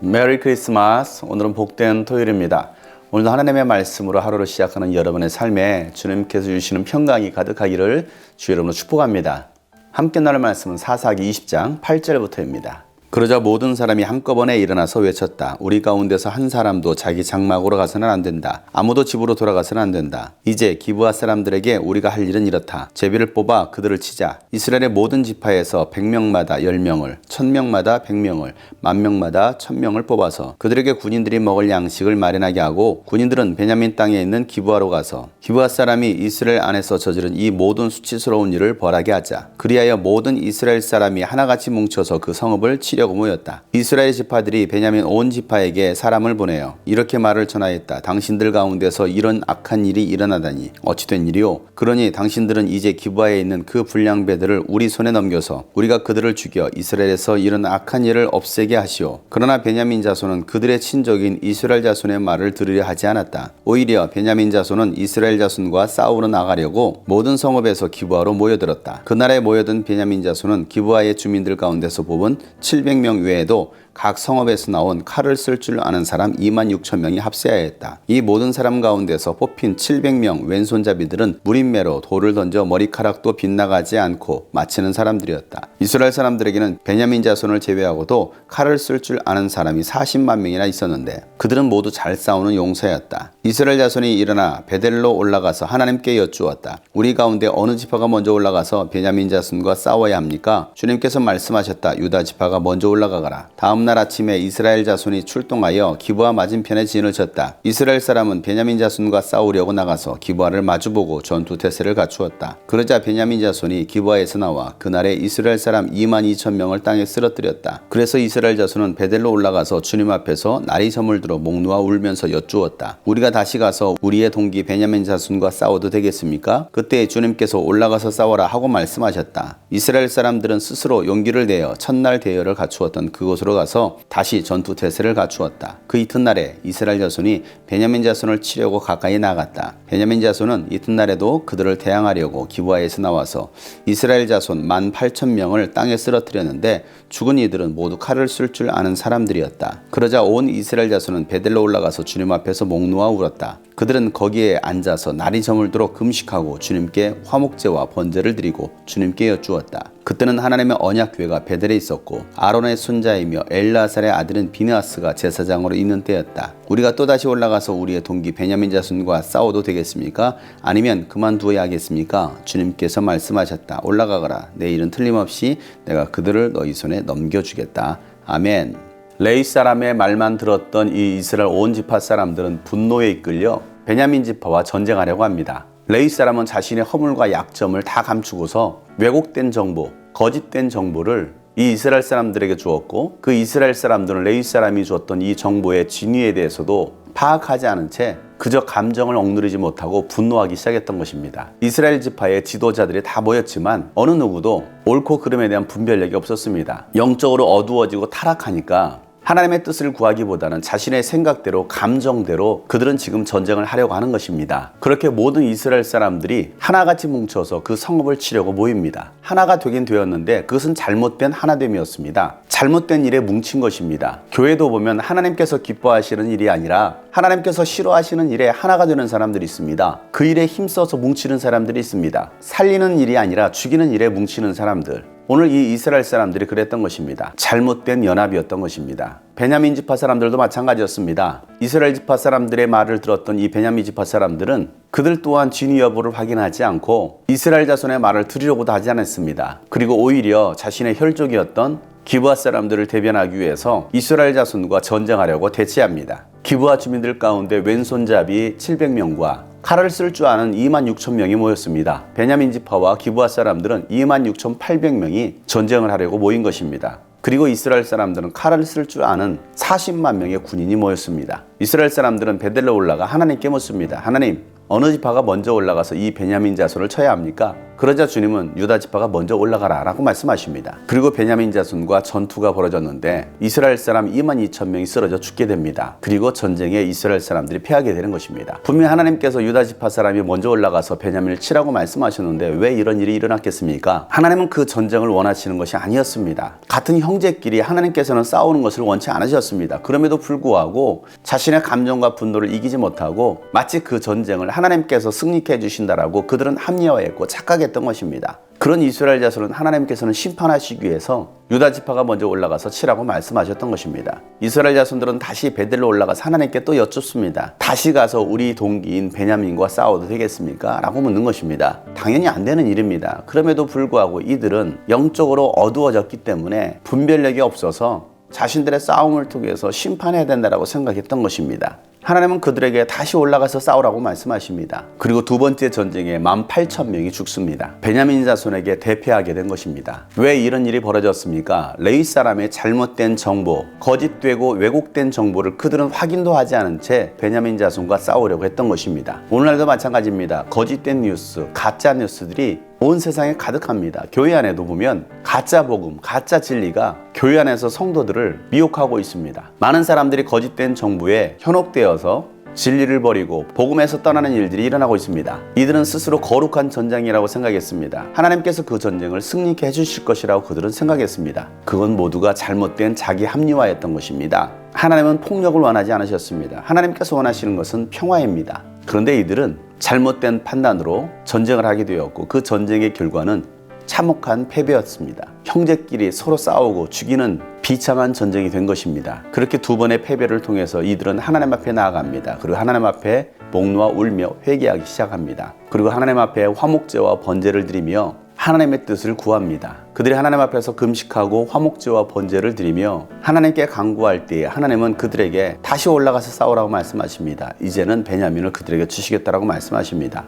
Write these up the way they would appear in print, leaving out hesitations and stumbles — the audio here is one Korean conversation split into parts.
메리 크리스마스. 오늘은 복된 토요일입니다. 오늘도 하나님의 말씀으로 하루를 시작하는 여러분의 삶에 주님께서 주시는 평강이 가득하기를 주 여러분으로 축복합니다. 함께 나눌 말씀은 사사기 20장 8절부터입니다. 그러자 모든 사람이 한꺼번에 일어나서 외쳤다. 우리 가운데서 한 사람도 자기 장막으로 가서는 안 된다. 아무도 집으로 돌아가서는 안 된다. 이제 기브아 사람들에게 우리가 할 일은 이렇다. 제비를 뽑아 그들을 치자. 이스라엘의 모든 지파에서 100명마다 10명을, 1000명마다 100명을, 10,000명마다 1000명을 뽑아서 그들에게 군인들이 먹을 양식을 마련하게 하고, 군인들은 베냐민 땅에 있는 기브아로 가서 기브아 사람이 이스라엘 안에서 저지른 이 모든 수치스러운 일을 벌하게 하자. 그리하여 모든 이스라엘 사람이 하나같이 뭉쳐서 그 성읍을 치려고 모였다. 이스라엘 지파들이 베냐민 온 지파에게 사람을 보내어 이렇게 말을 전하였다. 당신들 가운데서 이런 악한 일이 일어나다니 어찌 된 일이오? 그러니 당신들은 이제 기브아에 있는 그 불량배들을 우리 손에 넘겨서 우리가 그들을 죽여 이스라엘에서 이런 악한 일을 없애게 하시오. 그러나 베냐민 자손은 그들의 친족인 이스라엘 자손의 말을 들으려 하지 않았다. 오히려 베냐민 자손은 이스라엘 자손과 싸우러 나가려고 모든 성읍에서 기브아로 모여들었다. 그날에 모여든 베냐민 자손은 기브아의 주민들 가운데서 뽑은 700명 외에도 각 성읍에서 나온 칼을 쓸 줄 아는 사람 26,000명이 합세하였다. 이 모든 사람 가운데서 뽑힌 700명 왼손잡이들은 무림매로 돌을 던져 머리카락도 빗나가지 않고 마치는 사람들이었다. 이스라엘 사람들에게는 베냐민 자손을 제외하고도 칼을 쓸 줄 아는 사람이 40만 명이나 있었는데 그들은 모두 잘 싸우는 용사였다. 이스라엘 자손이 일어나 베델로 올라가서 하나님께 여쭈었다. 우리 가운데 어느 지파가 먼저 올라가서 베냐민 자손과 싸워야 합니까? 주님께서 말씀하셨다. 유다 지파가 먼저 올라가거라. 다음날 아침에 이스라엘 자손이 출동하여 기브아 맞은편에 진을 쳤다. 이스라엘 사람은 베냐민 자손과 싸우려고 나가서 기브아를 마주보고 전투 태세를 갖추었다. 그러자 베냐민 자손이 기브아에서 나와 그날에 이스라엘 사람 22,000명을 땅에 쓰러뜨렸다. 그래서 이스라엘 자손은 베델로 올라가서 주님 앞에서 날이 저물도록 목 놓아 울면서 여쭈었다. 우리가 다시 가서 우리의 동기 베냐민 자손과 싸워도 되겠습니까? 그때 주님께서 올라가서 싸워라 하고 말씀하셨다. 이스라엘 사람들은 스스로 용기를 내어 첫날 대열을 갖추었던 그곳으로 가서 다시 전투 태세를 갖추었다. 그 이튿날에 이스라엘 자손이 베냐민 자손을 치려고 가까이 나갔다. 베냐민 자손은 이튿날에도 그들을 대항하려고 기브아에서 나와서 이스라엘 자손 18,000명을 땅에 쓰러뜨렸는데 죽은 이들은 모두 칼을 쓸 줄 아는 사람들이었다. 그러자 온 이스라엘 자손은 베델로 올라가서 주님 앞에서 목 놓아 울었다. 그들은 거기에 앉아서 날이 저물도록 금식하고 주님께 화목제와 번제를 드리고 주님께 여쭈었다. 그때는 하나님의 언약궤가 베델에 있었고 아론의 손자이며 엘라살의 아들인 비느하스가 제사장으로 있는 때였다. 우리가 또다시 올라가서 우리의 동기 베냐민 자손과 싸워도 되겠습니까? 아니면 그만두어야 하겠습니까? 주님께서 말씀하셨다. 올라가거라. 내일은 틀림없이 내가 그들을 너희 손에 넘겨주겠다. 아멘. 레위 사람의 말만 들었던 이 이스라엘 온 지파 사람들은 분노에 이끌려 베냐민 지파와 전쟁하려고 합니다. 레위 사람은 자신의 허물과 약점을 다 감추고서 왜곡된 정보, 거짓된 정보를 이 이스라엘 사람들에게 주었고, 그 이스라엘 사람들은 레위 사람이 주었던 이 정보의 진위에 대해서도 파악하지 않은 채 그저 감정을 억누르지 못하고 분노하기 시작했던 것입니다. 이스라엘 지파의 지도자들이 다 모였지만 어느 누구도 옳고 그름에 대한 분별력이 없었습니다. 영적으로 어두워지고 타락하니까 하나님의 뜻을 구하기보다는 자신의 생각대로, 감정대로 그들은 지금 전쟁을 하려고 하는 것입니다. 그렇게 모든 이스라엘 사람들이 하나같이 뭉쳐서 그 성읍을 치려고 모입니다. 하나가 되긴 되었는데 그것은 잘못된 하나됨이었습니다. 잘못된 일에 뭉친 것입니다. 교회도 보면 하나님께서 기뻐하시는 일이 아니라 하나님께서 싫어하시는 일에 하나가 되는 사람들이 있습니다. 그 일에 힘써서 뭉치는 사람들이 있습니다. 살리는 일이 아니라 죽이는 일에 뭉치는 사람들. 오늘 이 이스라엘 사람들이 그랬던 것입니다. 잘못된 연합이었던 것입니다. 베냐민 지파 사람들도 마찬가지였습니다. 이스라엘 지파 사람들의 말을 들었던 이 베냐민 지파 사람들은 그들 또한 진위 여부를 확인하지 않고 이스라엘 자손의 말을 들으려고도 하지 않았습니다. 그리고 오히려 자신의 혈족이었던 기브아 사람들을 대변하기 위해서 이스라엘 자손과 전쟁하려고 대치합니다. 기브아 주민들 가운데 왼손잡이 700명과 칼을 쓸 줄 아는 26,000명이 모였습니다. 베냐민 지파와 기브아 사람들은 26,800명이 전쟁을 하려고 모인 것입니다. 그리고 이스라엘 사람들은 칼을 쓸 줄 아는 40만 명의 군인이 모였습니다. 이스라엘 사람들은 베델로 올라가 하나님께 묻습니다. 하나님, 어느 지파가 먼저 올라가서 이 베냐민 자손을 쳐야 합니까? 그러자 주님은 유다 지파가 먼저 올라가라 라고 말씀하십니다. 그리고 베냐민 자손과 전투가 벌어졌는데 이스라엘 사람 22,000명이 쓰러져 죽게 됩니다. 그리고 전쟁에 이스라엘 사람들이 패하게 되는 것입니다. 분명히 하나님께서 유다 지파 사람이 먼저 올라가서 베냐민을 치라고 말씀하셨는데 왜 이런 일이 일어났겠습니까? 하나님은 그 전쟁을 원하시는 것이 아니었습니다. 같은 형제끼리 하나님께서는 싸우는 것을 원치 않으셨습니다. 그럼에도 불구하고 자신의 감정과 분노를 이기지 못하고 마치 그 전쟁을 하나님께서 승리케 해주신다라고 그들은 합리화했고 착각했던 것입니다. 그런 이스라엘 자손은 하나님께서는 심판하시기 위해서 유다 지파가 먼저 올라가서 치라고 말씀하셨던 것입니다. 이스라엘 자손들은 다시 베델로 올라가서 하나님께 또 여쭙습니다. 다시 가서 우리 동기인 베냐민과 싸워도 되겠습니까? 라고 묻는 것입니다. 당연히 안 되는 일입니다. 그럼에도 불구하고 이들은 영적으로 어두워졌기 때문에 분별력이 없어서 자신들의 싸움을 통해서 심판해야 된다고 생각했던 것입니다. 하나님은 그들에게 다시 올라가서 싸우라고 말씀하십니다. 그리고 두 번째 전쟁에 18,000명이 죽습니다. 베냐민 자손에게 대패하게 된 것입니다. 왜 이런 일이 벌어졌습니까? 레위 사람의 잘못된 정보, 거짓되고 왜곡된 정보를 그들은 확인도 하지 않은 채 베냐민 자손과 싸우려고 했던 것입니다. 오늘날도 마찬가지입니다. 거짓된 뉴스, 가짜 뉴스들이 온 세상에 가득합니다. 교회 안에도 보면 가짜 복음, 가짜 진리가 교회 안에서 성도들을 미혹하고 있습니다. 많은 사람들이 거짓된 정보에 현혹되어서 진리를 버리고 복음에서 떠나는 일들이 일어나고 있습니다. 이들은 스스로 거룩한 전쟁이라고 생각했습니다. 하나님께서 그 전쟁을 승리케 해주실 것이라고 그들은 생각했습니다. 그건 모두가 잘못된 자기 합리화였던 것입니다. 하나님은 폭력을 원하지 않으셨습니다. 하나님께서 원하시는 것은 평화입니다. 그런데 이들은 잘못된 판단으로 전쟁을 하게 되었고 그 전쟁의 결과는 참혹한 패배였습니다. 형제끼리 서로 싸우고 죽이는 비참한 전쟁이 된 것입니다. 그렇게 두 번의 패배를 통해서 이들은 하나님 앞에 나아갑니다. 그리고 하나님 앞에 목놓아 울며 회개하기 시작합니다. 그리고 하나님 앞에 화목제와 번제를 드리며 하나님의 뜻을 구합니다. 그들이 하나님 앞에서 금식하고 화목제와 번제를 드리며 하나님께 간구할 때에 하나님은 그들에게 다시 올라가서 싸우라고 말씀하십니다. 이제는 베냐민을 그들에게 주시겠다라고 말씀하십니다.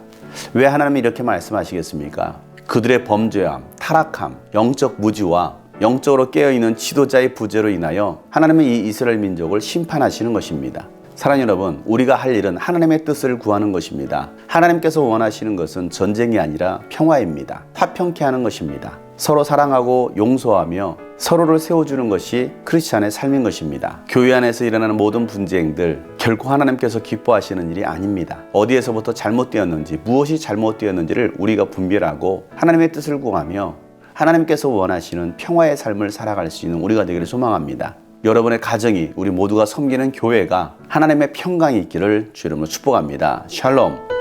왜 하나님이 이렇게 말씀하시겠습니까? 그들의 범죄함, 타락함, 영적 무지와 영적으로 깨어있는 지도자의 부재로 인하여 하나님은 이 이스라엘 민족을 심판하시는 것입니다. 사랑하는 여러분, 우리가 할 일은 하나님의 뜻을 구하는 것입니다. 하나님께서 원하시는 것은 전쟁이 아니라 평화입니다. 화평케 하는 것입니다. 서로 사랑하고 용서하며 서로를 세워주는 것이 크리스찬의 삶인 것입니다. 교회 안에서 일어나는 모든 분쟁들 결코 하나님께서 기뻐하시는 일이 아닙니다. 어디에서부터 잘못되었는지, 무엇이 잘못되었는지를 우리가 분별하고 하나님의 뜻을 구하며 하나님께서 원하시는 평화의 삶을 살아갈 수 있는 우리가 되기를 소망합니다. 여러분의 가정이, 우리 모두가 섬기는 교회가 하나님의 평강이 있기를 주 이름으로 축복합니다. 샬롬.